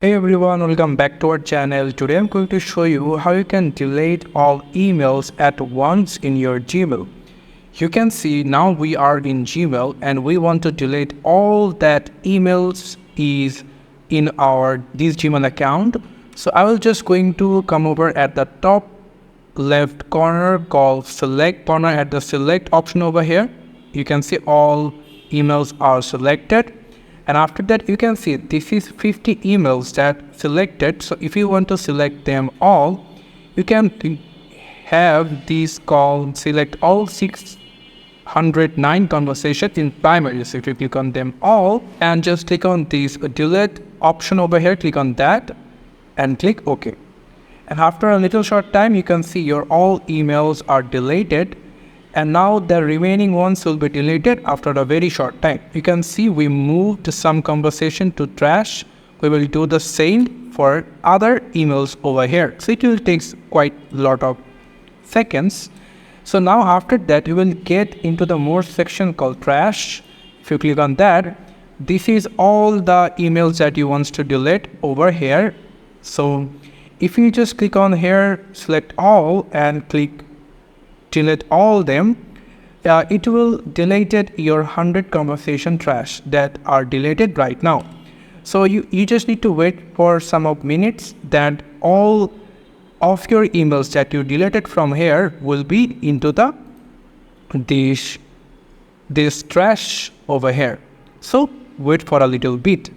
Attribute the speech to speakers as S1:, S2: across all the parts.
S1: Hey everyone, welcome back to our channel. Today I'm going to show you how you can delete all emails at once in your Gmail. You can see now we are in Gmail and we want to delete all that emails is in this Gmail account. So I will just going to come over at the top left corner called select corner at the select option over here. You can see all emails are selected. And after that, you can see this is 50 emails that selected. So if you want to select them all, you can have this called select all 609 conversations in primary. So if you click on them all and just click on this delete option over here, click on that and click OK. And after a little short time, you can see your all emails are deleted. And now the remaining ones will be deleted after a very short time. You can see we moved some conversation to trash. We will do the same for other emails over here. So it will take quite a lot of seconds. So now after that, you will get into the more section called trash. If you click on that, this is all the emails that you want to delete over here. So if you just click on here, select all and click delete all them, it will delete your 100 conversation trash that are deleted right now. So you just need to wait for some of minutes that all of your emails that you deleted from here will be into this trash over here. So wait for a little bit,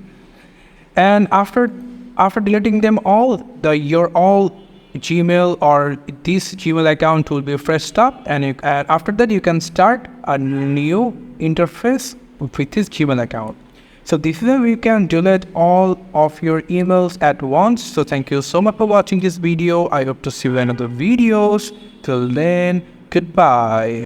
S1: and after deleting them all, your all Gmail or this Gmail account will be freshed up, and after that you can start a new interface with this Gmail account. So this is how you can delete all of your emails at once. So thank you so much for watching this video. I hope to see you in other videos. Till then, goodbye.